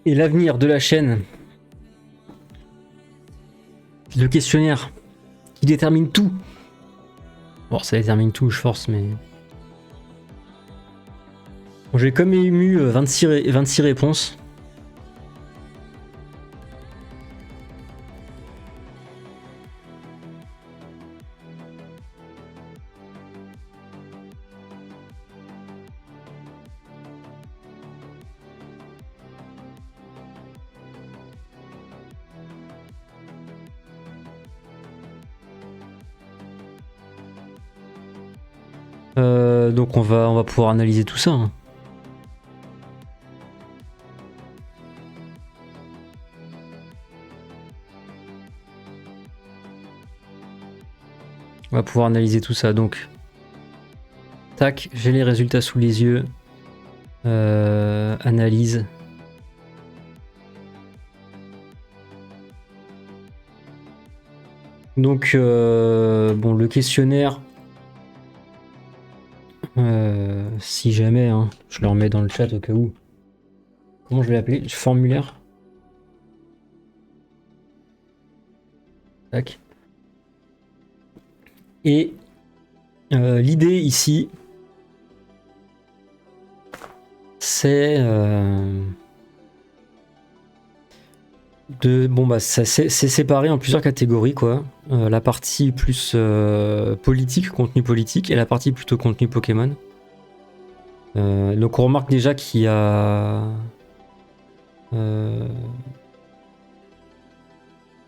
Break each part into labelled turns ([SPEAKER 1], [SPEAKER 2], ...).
[SPEAKER 1] Et l'avenir de la chaîne. Le questionnaire qui détermine tout. Bon, ça détermine tout, je force, mais... Bon, j'ai comme ému 26 réponses. Donc on va pouvoir analyser tout ça. Hein. On va pouvoir analyser tout ça. Donc, tac, j'ai les résultats sous les yeux. Analyse. Donc, bon, le questionnaire. Si jamais, hein, je le remets dans le chat au cas où. Comment je vais l'appeler? Formulaire. Tac. Et l'idée ici, c'est de... Bon bah c'est séparé en plusieurs catégories quoi. La partie plus politique, contenu politique, et la partie plutôt contenu Pokémon. Donc on remarque déjà qu'il y a...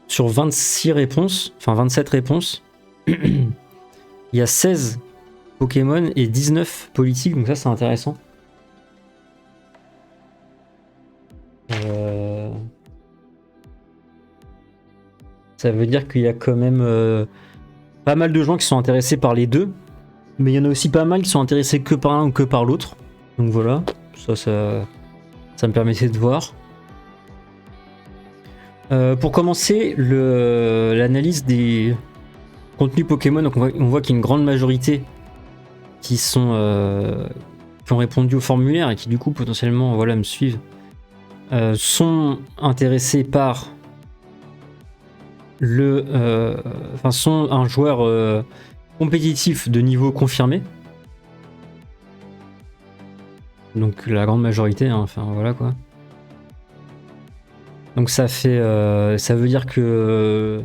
[SPEAKER 1] sur 26 réponses, enfin 27 réponses, il y a 16 Pokémon et 19 politiques, donc ça c'est intéressant. Ça veut dire qu'il y a quand même pas mal de gens qui sont intéressés par les deux, mais il y en a aussi pas mal qui sont intéressés que par l'un ou que par l'autre. Donc voilà, ça me permettait de voir. Pour commencer, l'analyse des contenus Pokémon, donc on voit qu'il y a une grande majorité qui ont répondu au formulaire et qui du coup potentiellement voilà, me suivent, sont intéressés par sont un joueur compétitif de niveau confirmé. Donc la grande majorité, hein, enfin voilà quoi. Donc ça veut dire que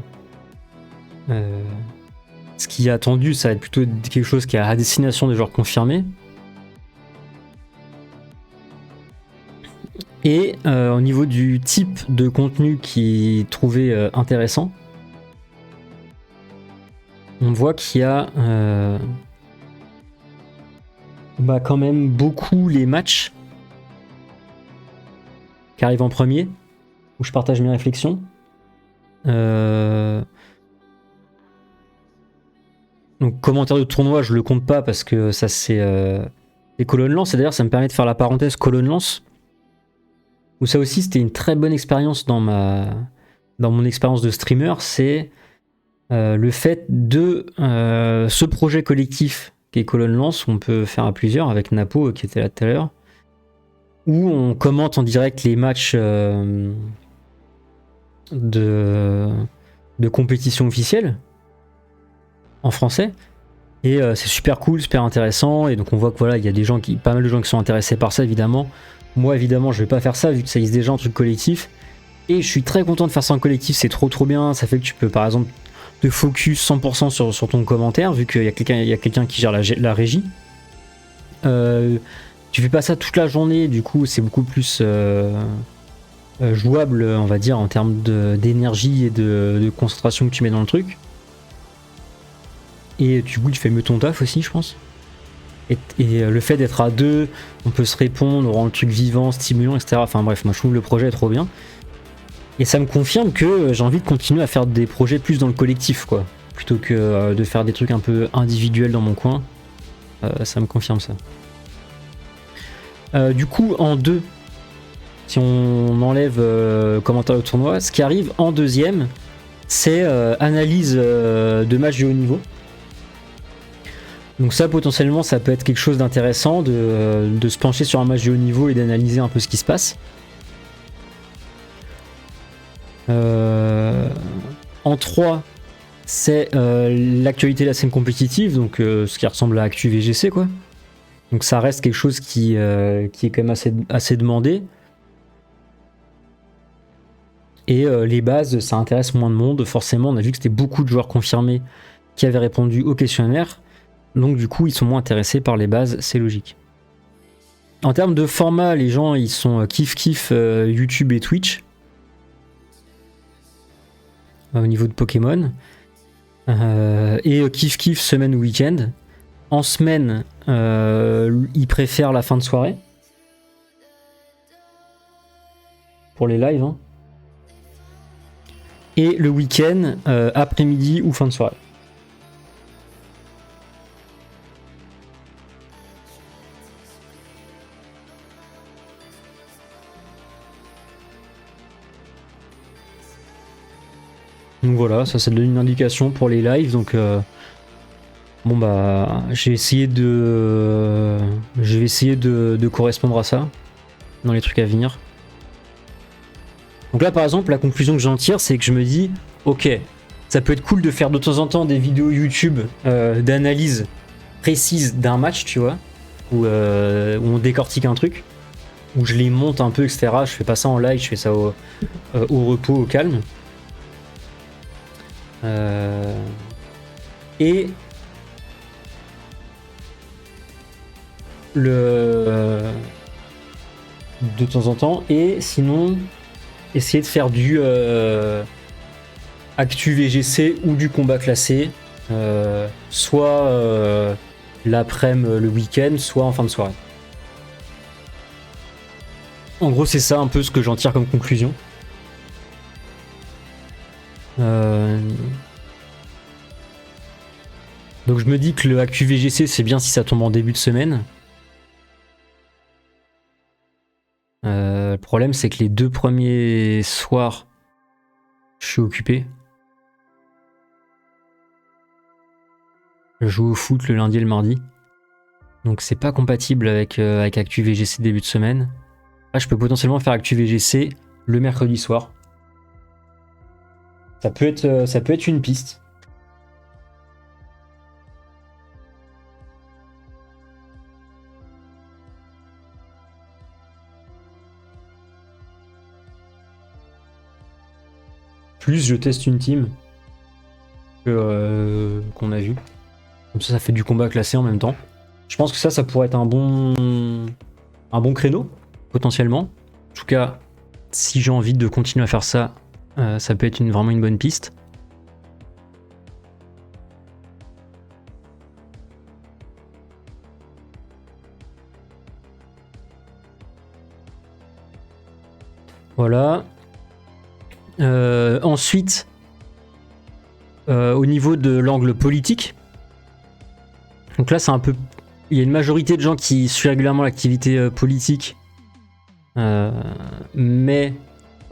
[SPEAKER 1] ce qui est attendu, ça va être plutôt quelque chose qui est à destination des joueurs confirmés. Et au niveau du type de contenu qui est trouvé intéressant, on voit qu'il y a quand même beaucoup les matchs qui arrivent en premier, où je partage mes réflexions. Donc commentaire de tournoi, je le compte pas parce que ça c'est les colonnes lance. Et d'ailleurs ça me permet de faire la parenthèse colonne lance, où ça aussi c'était une très bonne expérience dans mon expérience de streamer. C'est le fait de ce projet collectif qui est colonne lance, où on peut faire à plusieurs, avec Napo qui était là tout à l'heure, où on commente en direct les matchs de compétition officielle en français, et c'est super cool, super intéressant. Et donc on voit que voilà, il y a pas mal de gens qui sont intéressés par ça. Évidemment, moi évidemment je vais pas faire ça vu que ça existe déjà en truc collectif, et je suis très content de faire ça en collectif. C'est trop bien, ça fait que tu peux par exemple te focus 100% sur ton commentaire, vu qu'il y a quelqu'un qui gère la régie. Tu fais pas ça toute la journée, du coup c'est beaucoup plus jouable, on va dire, en termes d'énergie et de concentration que tu mets dans le truc. Et du coup tu fais mieux ton taf aussi, je pense. Et le fait d'être à deux, on peut se répondre, on rend le truc vivant, stimulant, etc. Enfin bref, moi je trouve que le projet est trop bien. Et ça me confirme que j'ai envie de continuer à faire des projets plus dans le collectif, quoi. Plutôt que de faire des trucs un peu individuels dans mon coin. Ça me confirme ça. Du coup, en 2, si on enlève commentaire au tournoi, ce qui arrive en deuxième, c'est analyse de matchs de haut niveau. Donc ça, potentiellement, ça peut être quelque chose d'intéressant de se pencher sur un match de haut niveau et d'analyser un peu ce qui se passe. En 3, c'est l'actualité de la scène compétitive, donc ce qui ressemble à Actu VGC, quoi. Donc ça reste quelque chose qui est quand même assez demandé. Et les bases, ça intéresse moins de monde. Forcément, on a vu que c'était beaucoup de joueurs confirmés qui avaient répondu au questionnaire. Donc du coup, ils sont moins intéressés par les bases, c'est logique. En termes de format, les gens, ils sont kiff YouTube et Twitch. Au niveau de Pokémon. Et kiff semaine ou week-end. En semaine, ils préfèrent la fin de soirée. Pour les lives. Hein. Et le week-end, après-midi ou fin de soirée. Donc voilà, ça donne une indication pour les lives. Donc bon bah, je vais essayer de correspondre à ça dans les trucs à venir. Donc là par exemple, la conclusion que j'en tire, c'est que je me dis, ok, ça peut être cool de faire de temps en temps des vidéos YouTube d'analyse précise d'un match, tu vois, où on décortique un truc, où je les monte un peu, etc. Je fais pas ça en live, je fais ça au repos, au calme. Et de temps en temps, et sinon essayer de faire du Actu VGC ou du combat classé, soit l'après-midi, le week-end, soit en fin de soirée. En gros, c'est ça un peu ce que j'en tire comme conclusion. Donc je me dis que le Actu VGC, c'est bien si ça tombe en début de semaine. Le problème, c'est que les 2 premiers soirs, je suis occupé. Je joue au foot le lundi et le mardi. Donc c'est pas compatible avec Actu VGC début de semaine. Là, je peux potentiellement faire Actu VGC le mercredi soir. Ça peut être une piste. Plus je teste une team qu'on a vu. Comme ça fait du combat classé en même temps. Je pense que ça pourrait être un bon créneau, potentiellement. En tout cas, si j'ai envie de continuer à faire ça, ça peut être vraiment une bonne piste. Voilà. Ensuite, au niveau de l'angle politique, donc là c'est un peu, il y a une majorité de gens qui suivent régulièrement l'activité politique, mais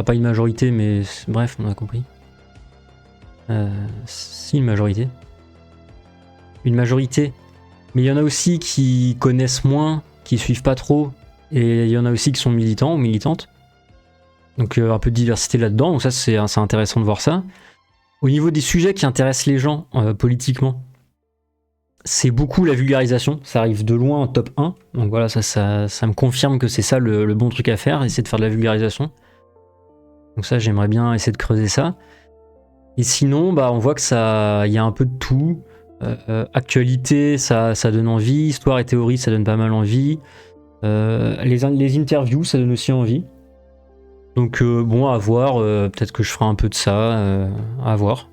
[SPEAKER 1] pas une majorité, mais bref, on a compris. Si, une majorité, mais il y en a aussi qui connaissent moins, qui suivent pas trop, et il y en a aussi qui sont militants ou militantes. Donc un peu de diversité là-dedans, donc ça c'est intéressant de voir ça. Au niveau des sujets qui intéressent les gens politiquement, c'est beaucoup la vulgarisation, ça arrive de loin en top 1, donc voilà, ça me confirme que c'est ça le bon truc à faire, essayer de faire de la vulgarisation. Donc ça j'aimerais bien essayer de creuser ça. Et sinon, bah, on voit que y a un peu de tout. Actualité, ça donne envie, histoire et théorie, ça donne pas mal envie. Les interviews, ça donne aussi envie. Donc bon, à voir, peut-être que je ferai un peu de ça, à voir.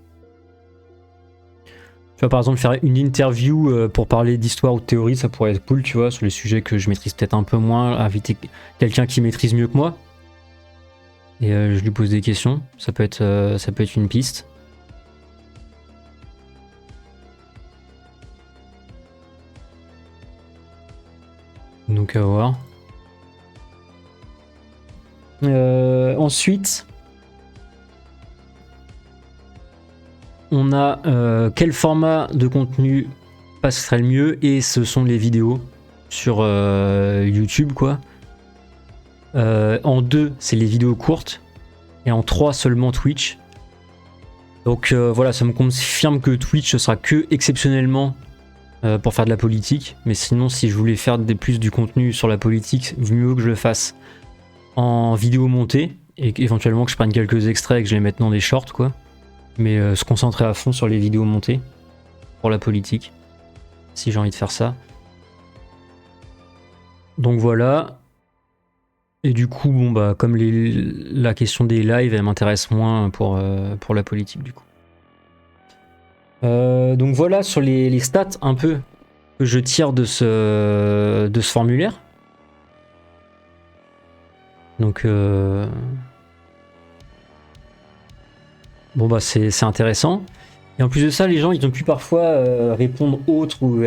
[SPEAKER 1] Tu vois, par exemple, faire une interview pour parler d'histoire ou de théorie, ça pourrait être cool, tu vois, sur les sujets que je maîtrise peut-être un peu moins, inviter quelqu'un qui maîtrise mieux que moi. Et je lui pose des questions, ça peut être une piste. Donc à voir. Ensuite, on a quel format de contenu passerait le mieux, et ce sont les vidéos sur YouTube, quoi. En 2, c'est les vidéos courtes. et en 3 seulement Twitch. Donc voilà, ça me confirme que Twitch ce sera que exceptionnellement pour faire de la politique. Mais sinon, si je voulais faire plus du contenu sur la politique, mieux que je le fasse en vidéo montée et éventuellement que je prenne quelques extraits et que je les mette dans des shorts, quoi. Mais se concentrer à fond sur les vidéos montées pour la politique, si j'ai envie de faire ça. Donc voilà. Et du coup, bon bah comme la question des lives, elle m'intéresse moins pour la politique du coup. Donc voilà sur les stats un peu que je tire de ce formulaire. Donc bon bah c'est intéressant. Et en plus de ça, les gens ils ont pu parfois répondre autre ou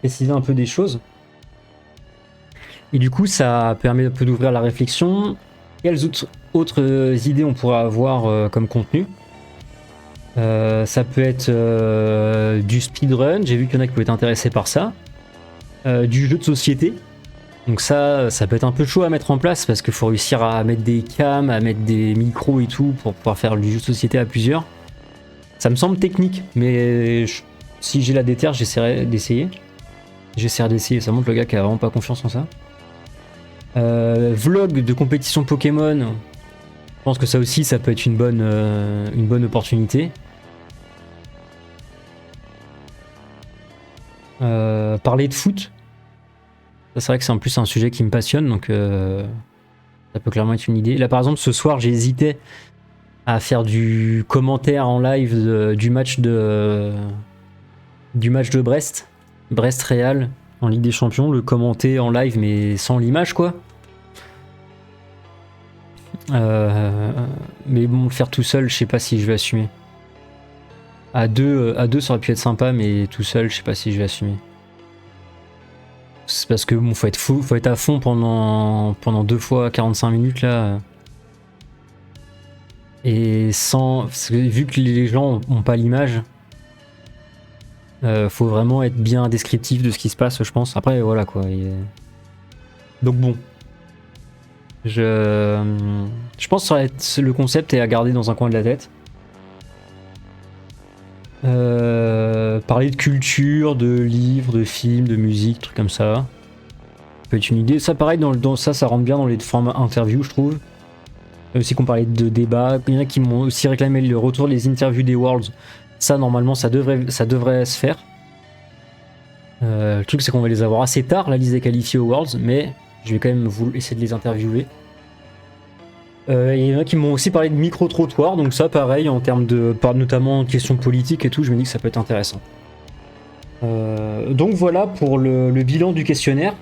[SPEAKER 1] préciser un peu des choses. Et du coup, ça permet un peu d'ouvrir la réflexion. Quelles autres idées on pourrait avoir comme contenu? Ça peut être du speedrun, j'ai vu qu'il y en a qui pouvaient être intéressés par ça. Du jeu de société. Donc ça peut être un peu chaud à mettre en place parce qu'il faut réussir à mettre des cams, à mettre des micros et tout pour pouvoir faire du jeu de société à plusieurs. Ça me semble technique, mais si j'ai la déterre, j'essaierai d'essayer. Ça montre le gars qui a vraiment pas confiance en ça. Vlog de compétition Pokémon, je pense que ça aussi ça peut être une bonne opportunité. Parler de foot, ça c'est vrai que c'est en plus un sujet qui me passionne, donc ça peut clairement être une idée. Là par exemple ce soir j'ai hésité à faire du commentaire en live du match de Brest Real en Ligue des Champions, le commenter en live mais sans l'image quoi. Mais bon, le faire tout seul, je sais pas si je vais assumer. À deux ça aurait pu être sympa, mais tout seul, je sais pas si je vais assumer. C'est parce que bon, faut être à fond pendant 2 fois 45 minutes là. Et parce que vu que les gens ont pas l'image, faut vraiment être bien descriptif de ce qui se passe, je pense. Après, voilà quoi. Donc bon. Je pense que ça va être le concept est à garder dans un coin de la tête. Parler de culture, de livres, de films, de musique, trucs comme ça. Ça peut être une idée. Ça pareil, ça rentre bien dans les formats interviews, je trouve. Aussi qu'on parlait de débat. Il y en a qui m'ont aussi réclamé le retour des interviews des Worlds. Ça, normalement, ça devrait se faire. Le truc, c'est qu'on va les avoir assez tard, la liste des qualifiés aux Worlds, mais je vais quand même essayer de les interviewer. Il y en a qui m'ont aussi parlé de micro-trottoir, donc ça pareil en termes de, notamment en questions politiques et tout, je me dis que ça peut être intéressant. Donc voilà pour le bilan du questionnaire.